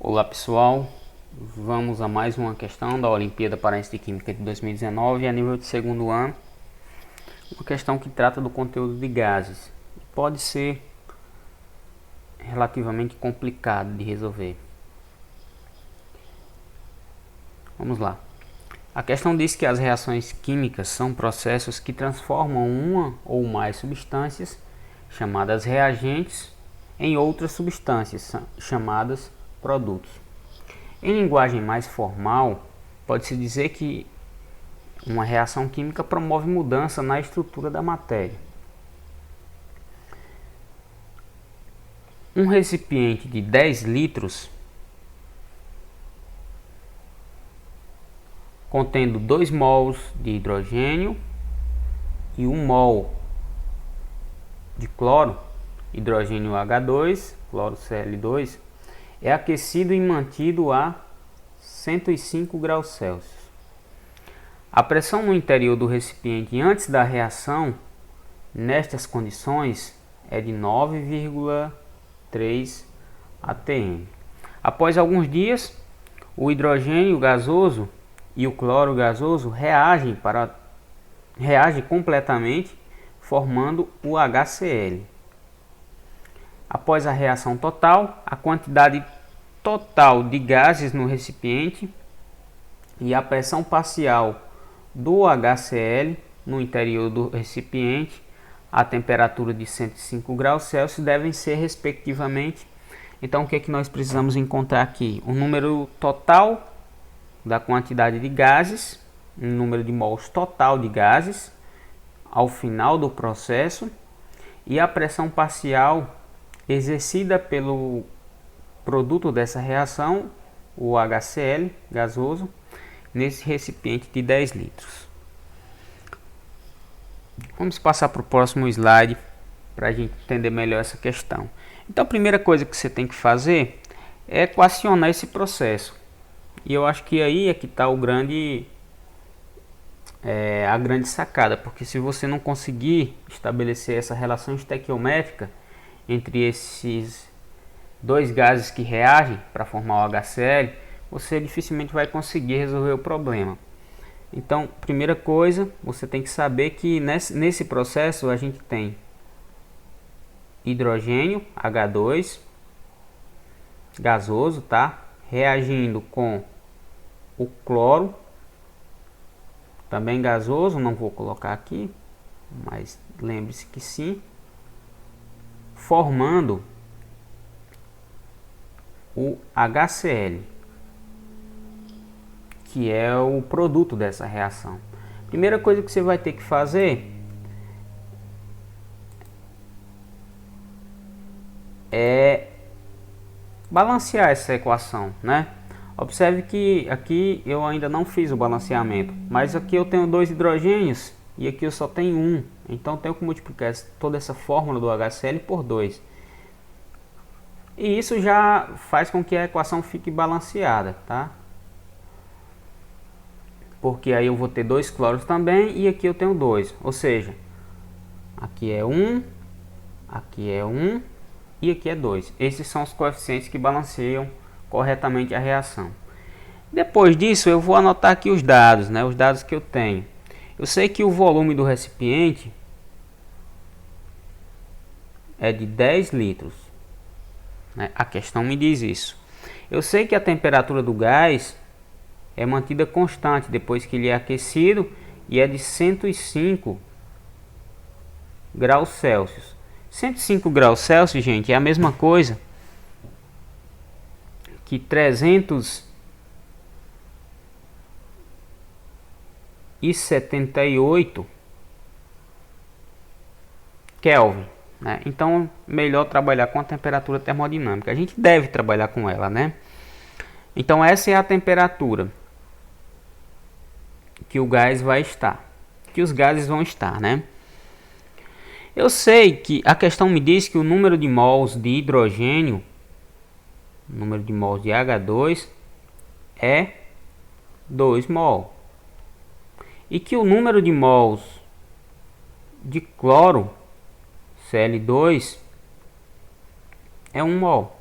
Olá pessoal, vamos a mais uma questão da Olimpíada Paraense de Química de 2019 a nível de segundo ano. Uma questão que trata do conteúdo de gases. Pode ser relativamente complicado de resolver. Vamos lá. A questão diz que as reações químicas são processos que transformam uma ou mais substâncias, chamadas reagentes, em outras substâncias, chamadas produtos. Em linguagem mais formal, pode-se dizer que uma reação química promove mudança na estrutura da matéria. Um recipiente de 10 litros contendo 2 mols de hidrogênio e 1 mol de cloro, hidrogênio H2, cloro Cl2, é aquecido e mantido a 105 graus Celsius. A pressão no interior do recipiente antes da reação, nestas condições, é de 9,3 atm. Após alguns dias, o hidrogênio gasoso e o cloro gasoso reagem completamente, formando o HCl. Após a reação total, a quantidade total de gases no recipiente e a pressão parcial do HCl no interior do recipiente a temperatura de 105 graus Celsius devem ser respectivamente. Então o que é que nós precisamos encontrar aqui? O número total da quantidade de gases, o número de mols total de gases ao final do processo e a pressão parcial exercida pelo produto dessa reação, o HCl gasoso, nesse recipiente de 10 litros. Vamos passar para o próximo slide para a gente entender melhor essa questão. Então a primeira coisa que você tem que fazer é equacionar esse processo. E eu acho que aí é que está a grande sacada, porque se você não conseguir estabelecer essa relação estequiométrica entre esses dois gases que reagem para formar o HCl, você dificilmente vai conseguir resolver o problema. Então, primeira coisa, você tem que saber que nesse processo a gente tem hidrogênio H2 gasoso, tá? Reagindo com o cloro, também gasoso, não vou colocar aqui, mas lembre-se que sim, formando o HCl, que é o produto dessa reação. Primeira coisa que você vai ter que fazer é balancear essa equação, né? Observe que aqui eu ainda não fiz o balanceamento, mas aqui eu tenho 2 hidrogênios e aqui eu só tenho 1. Então tenho que multiplicar toda essa fórmula do HCl por 2. E isso já faz com que a equação fique balanceada, tá? Porque aí eu vou ter 2 cloros também e aqui eu tenho 2. Ou seja, aqui é 1, aqui é 1 e aqui é 2. Esses são os coeficientes que balanceiam corretamente a reação. Depois disso eu vou anotar aqui os dados, né? Os dados que eu tenho. Eu sei que o volume do recipiente é de 10 litros. Né? A questão me diz isso. Eu sei que a temperatura do gás é mantida constante depois que ele é aquecido e é de 105 graus Celsius. 105 graus Celsius, gente, é a mesma coisa que 378 Kelvin, né? Então, melhor trabalhar com a temperatura termodinâmica. A gente deve trabalhar com ela, né? Então, essa é a temperatura que o gás vai estar, que os gases vão estar, né? Eu sei que a questão me diz que o número de mols de hidrogênio, o número de mols de H2 é 2 mol. E que o número de mols de cloro, Cl2, é 1 mol.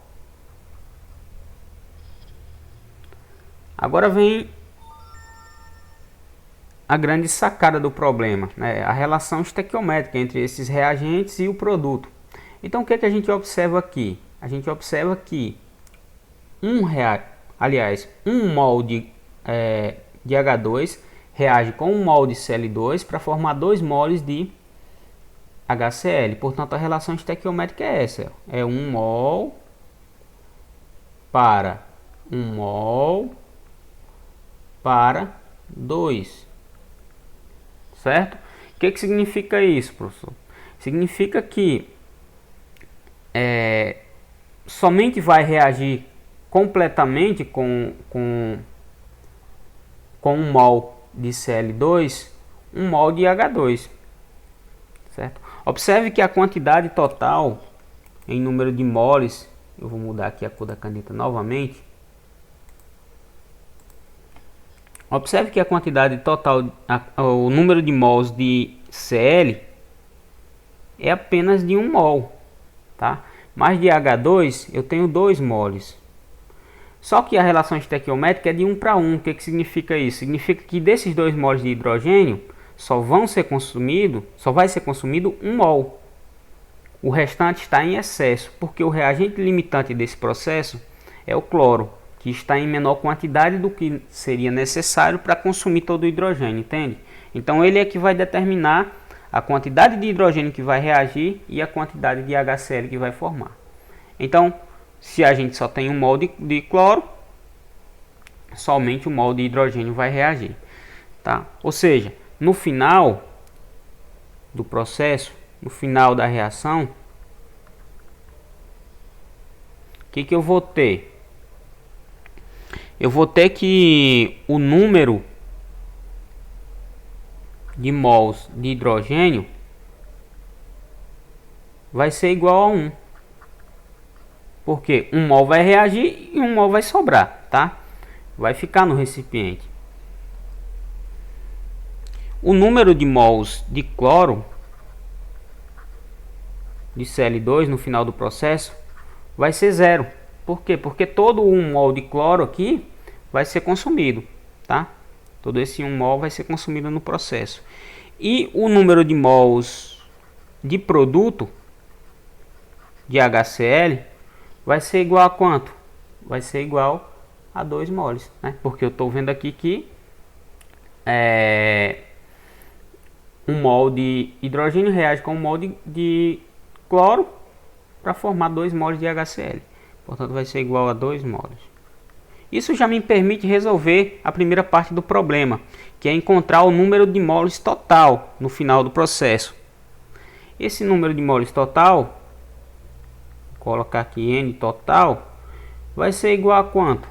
Agora vem a grande sacada do problema, né? A relação estequiométrica entre esses reagentes e o produto. Então o que a gente observa aqui? A gente observa que um mol de H2 reage com um mol de Cl2 para formar 2 moles de HCl. Portanto, a relação estequiométrica é essa: é 1 mol para 1 mol para 2. Certo? O que significa isso, professor? Significa que somente vai reagir completamente com 1 mol de Cl2, 1 mol de H2. Certo? Observe que a quantidade total em número de moles, eu vou mudar aqui a cor da caneta novamente. Observe que a quantidade total, o número de mols de Cl é apenas de 1 mol, tá? Mas de H2 eu tenho 2 moles. Só que a relação estequiométrica é de 1 para 1. O que significa isso? Significa que desses 2 moles de hidrogênio só vai ser consumido 1 mol. O restante está em excesso, porque o reagente limitante desse processo é o cloro, que está em menor quantidade do que seria necessário para consumir todo o hidrogênio, entende? Então ele é que vai determinar a quantidade de hidrogênio que vai reagir e a quantidade de HCl que vai formar. Então, se a gente só tem 1 mol de cloro, somente 1 mol de hidrogênio vai reagir, tá? Ou seja, no final do processo, no final da reação, o que eu vou ter? Eu vou ter que o número de mols de hidrogênio vai ser igual a 1. Porque 1 mol vai reagir e 1 mol vai sobrar, tá? Vai ficar no recipiente. O número de mols de cloro, de Cl2 no final do processo, vai ser 0. Por quê? Porque todo 1 mol de cloro aqui vai ser consumido, tá? Todo esse 1 mol vai ser consumido no processo. E o número de mols de produto, de HCl, vai ser igual a quanto? Vai ser igual a 2 moles, né? Porque eu estou vendo aqui que 1 mol de hidrogênio reage com 1 mol de cloro para formar 2 moles de HCl. Portanto, vai ser igual a 2 moles. Isso já me permite resolver a primeira parte do problema, que é encontrar o número de moles total no final do processo. Esse número de moles total, vou colocar aqui N total, vai ser igual a quanto?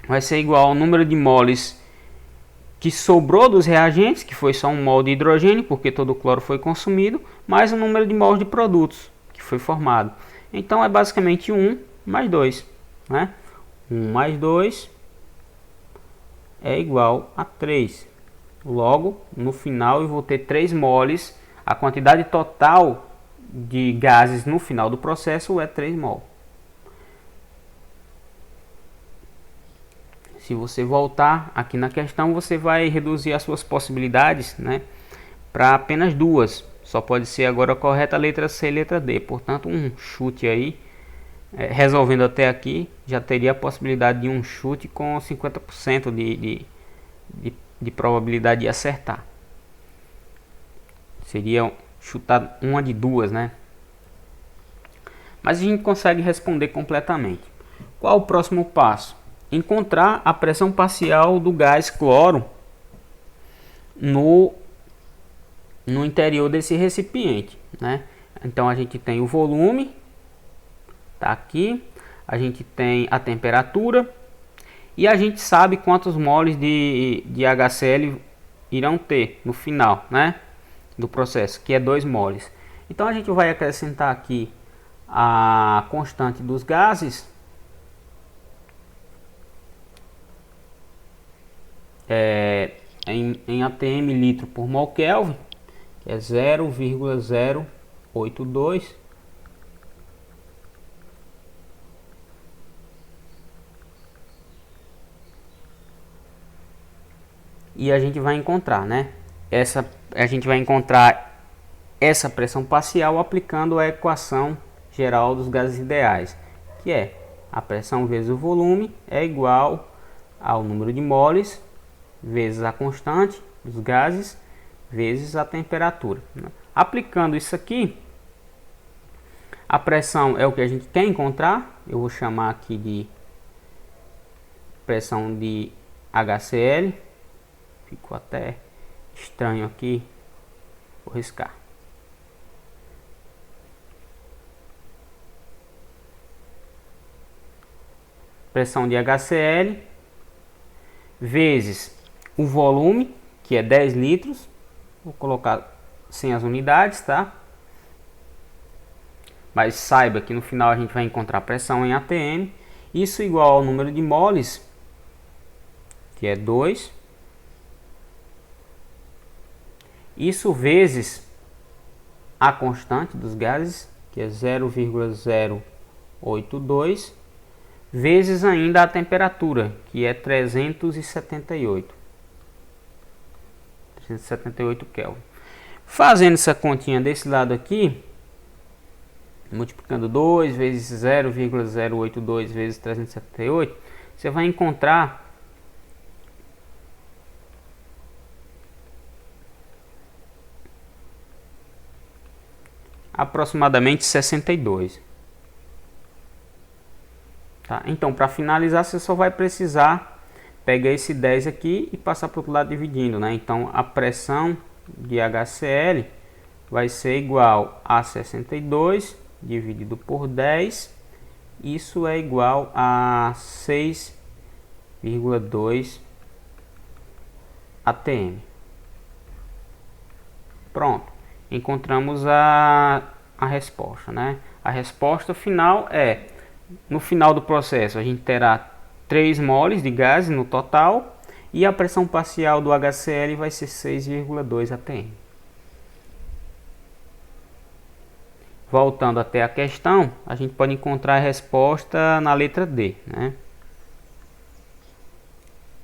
Vai ser igual ao número de moles que sobrou dos reagentes, que foi só 1 mol de hidrogênio, porque todo o cloro foi consumido, mais o número de mols de produtos que foi formado. Então é basicamente 1 mais 2, né? 1 mais 2 é igual a 3. Logo, no final eu vou ter 3 moles. A quantidade total de gases no final do processo é 3 mol. Se você voltar aqui na questão, você vai reduzir as suas possibilidades, né, para apenas 2. Só pode ser agora a correta a letra C e a letra D. Portanto, um chute aí, resolvendo até aqui, já teria a possibilidade de um chute com 50% de probabilidade de acertar. Seria chutar uma de 2, né? Mas a gente consegue responder completamente. Qual o próximo passo? Encontrar a pressão parcial do gás cloro no interior desse recipiente, né? Então a gente tem o volume, tá aqui, a gente tem a temperatura e a gente sabe quantos moles de HCl irão ter no final, né, do processo, que é 2 moles. Então a gente vai acrescentar aqui a constante dos gases, em atm litro por mol Kelvin, que é 0,082. e a gente vai encontrar, né? A gente vai encontrar essa pressão parcial aplicando a equação geral dos gases ideais, que é a pressão vezes o volume é igual ao número de moles vezes a constante dos gases vezes a temperatura. Aplicando isso aqui, a pressão é o que a gente quer encontrar. Eu vou chamar aqui de pressão de HCl. Ficou até estranho aqui. Vou riscar. Pressão de HCl vezes o volume, que é 10 litros. Vou colocar sem as unidades, tá? Mas saiba que no final a gente vai encontrar pressão em atm. Isso igual ao número de moles, que é 2. Isso vezes a constante dos gases, que é 0,082, vezes ainda a temperatura, que é 378 Kelvin. Fazendo essa continha desse lado aqui, multiplicando 2 vezes 0,082 vezes 378, você vai encontrar aproximadamente 62. Tá? Então, para finalizar, você só vai precisar pegar esse 10 aqui e passar para o outro lado dividindo, né? Então, a pressão de HCl vai ser igual a 62 dividido por 10. Isso é igual a 6,2 atm. Pronto. Encontramos a resposta, né? A resposta final é, no final do processo, a gente terá 3 moles de gás no total e a pressão parcial do HCl vai ser 6,2 atm. Voltando até a questão, a gente pode encontrar a resposta na letra D, né?